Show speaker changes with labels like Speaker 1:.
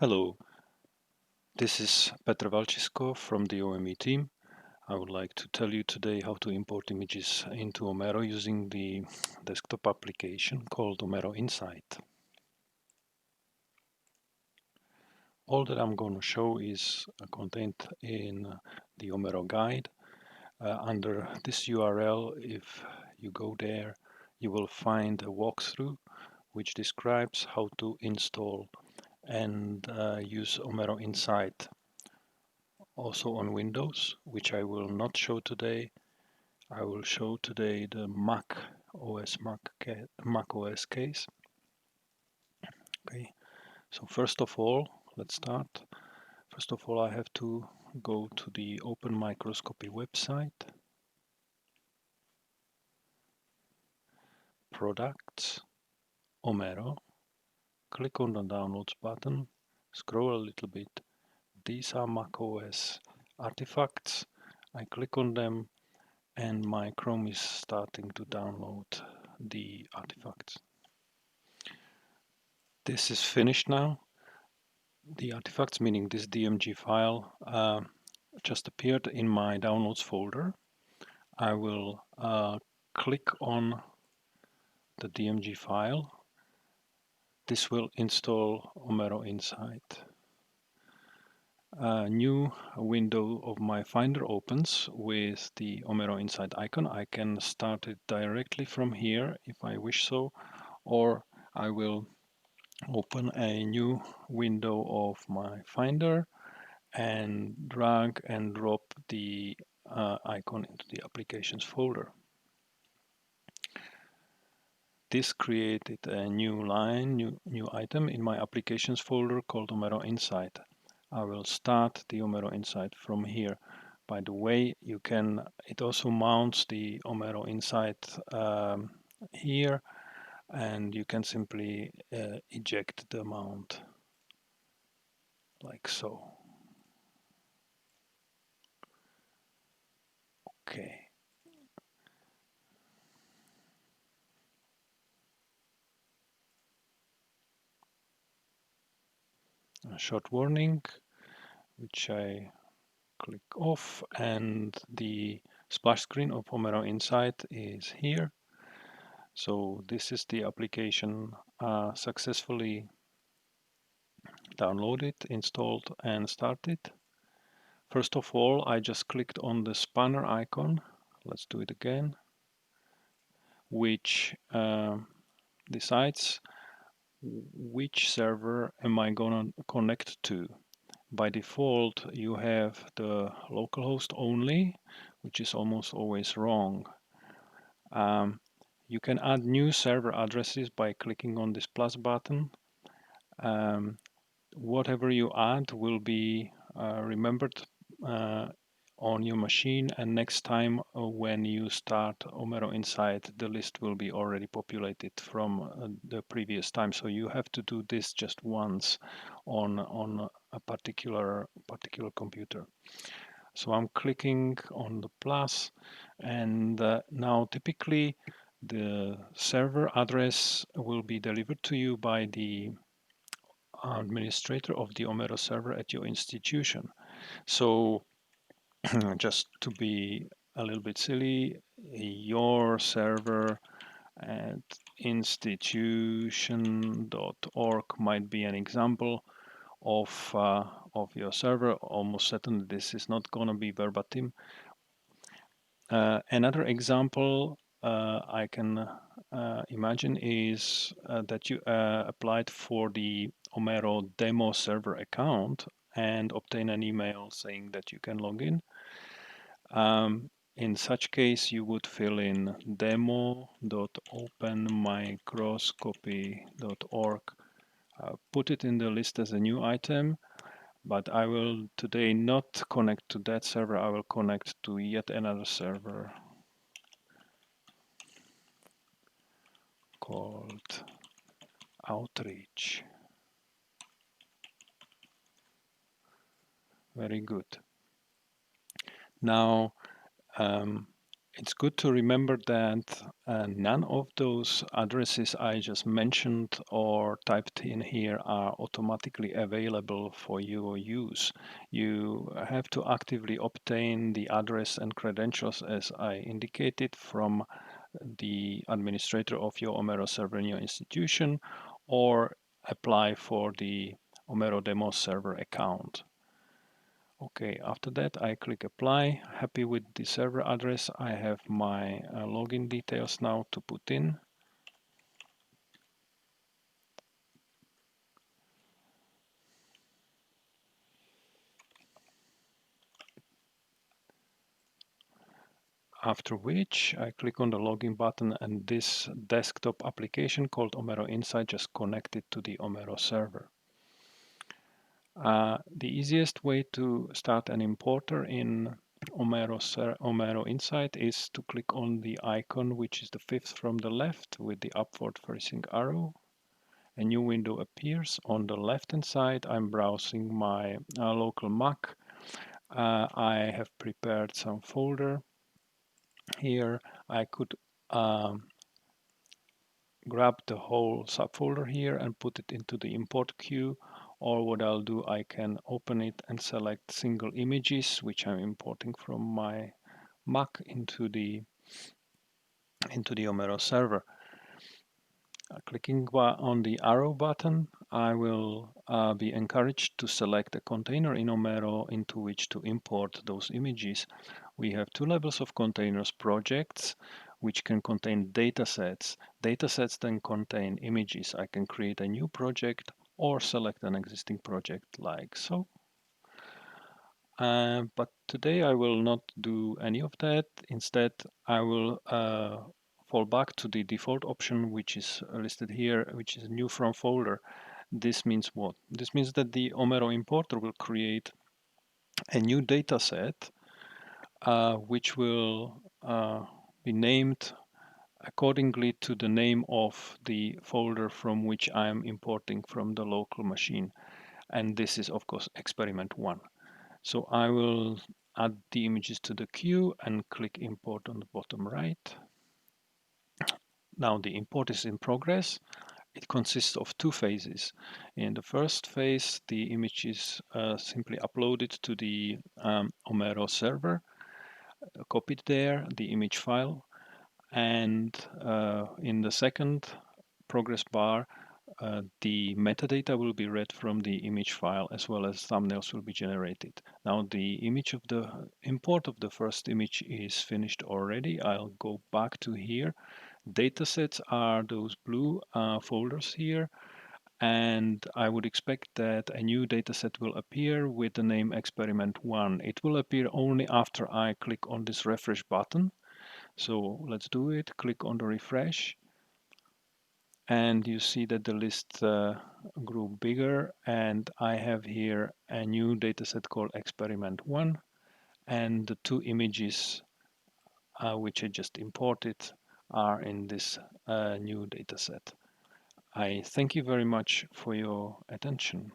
Speaker 1: Hello, this is Petr Valčisko from the OME team. I would like to tell you today how to import images into OMERO using the desktop application called OMEROinsight. All that I'm going to show is contained in the OMERO guide. Under this URL, if you go there, you will find a walkthrough which describes how to install and use OMEROinsight also on Windows, which I will not show today. I will show today the Mac OS case. Okay, so first of all, let's start. First of all, I have to go to the Open Microscopy website, Products, OMERO, click on the Downloads button, scroll a little bit. These are macOS artifacts. I click on them and my Chrome is starting to download the artifacts. This is finished now. The artifacts, meaning this DMG file, just appeared in my downloads folder. I will click on the DMG file. This will install OMEROinsight. A new window of my Finder opens with the OMEROinsight icon. I can start it directly from here if I wish so, or I will open a new window of my Finder and drag and drop the icon into the applications folder. This created a new line, new item in my applications folder called OMEROinsight. I will start the OMEROinsight from here. By the way, it also mounts the OMEROinsight here, and you can simply eject the mount like so. Okay. A short warning, which I click off, and the splash screen of OMEROinsight is here. So this is the application successfully downloaded, installed, and started. First of all, I just clicked on the spanner icon. Let's do it again, which decides which server am I gonna connect to. By default, you have the localhost only, which is almost always wrong. You can add new server addresses by clicking on this plus button. Whatever you add will be remembered on your machine, and next time when you start OMEROinsight, the list will be already populated from the previous time. So you have to do this just once on a particular computer. So I'm clicking on the plus, and now typically the server address will be delivered to you by the administrator of the OMERO server at your institution. So just to be a little bit silly, your server at institution.org might be an example of your server. Almost certainly this is not going to be verbatim. Another example I can imagine is that you applied for the OMERO demo server account and obtain an email saying that you can log in. In such case, you would fill in demo.openmicroscopy.org, put it in the list as a new item, but I will today not connect to that server. I will connect to yet another server called Outreach. Very good. Now, It's good to remember that none of those addresses I just mentioned or typed in here are automatically available for your use. You have to actively obtain the address and credentials as I indicated from the administrator of your Omero server in your institution or apply for the Omero demo server account. Okay, after that I click apply. Happy with the server address. I have my login details now to put in. After which I click on the login button and this desktop application called OMEROinsight just connected to the Omero server. The easiest way to start an importer in OMEROinsight is to click on the icon which is the fifth from the left with the upward facing arrow. A new window appears. On the left hand side I'm browsing my local Mac. I have prepared some folder here. I could grab the whole subfolder here and put it into the import queue, or what I'll do, I can open it and select single images which I'm importing from my Mac into the Omero server. Clicking on the arrow button, I will be encouraged to select a container in Omero into which to import those images. We have two levels of containers: projects, which can contain datasets. Datasets then contain images. I can create a new project or select an existing project like so. But today I will not do any of that. Instead, I will fall back to the default option, which is listed here, which is new from folder. This means what? This means that the Omero importer will create a new data set, which will be named accordingly to the name of the folder from which I am importing from the local machine. And this is, of course, experiment 1. So I will add the images to the queue and click import on the bottom right. Now the import is in progress. It consists of two phases. In the first phase, the image is simply uploaded to the Omero server, copied there, the image file, and in the second progress bar, the metadata will be read from the image file as well as thumbnails will be generated. Now the image of the import of the first image is finished already. I'll go back to here. Datasets are those blue folders here, and I would expect that a new dataset will appear with the name experiment 1. It will appear only after I click on this refresh button. So let's do it. Click on the refresh and you see that the list grew bigger, and I have here a new dataset called experiment 1 and the two images which I just imported are in this new dataset. I thank you very much for your attention.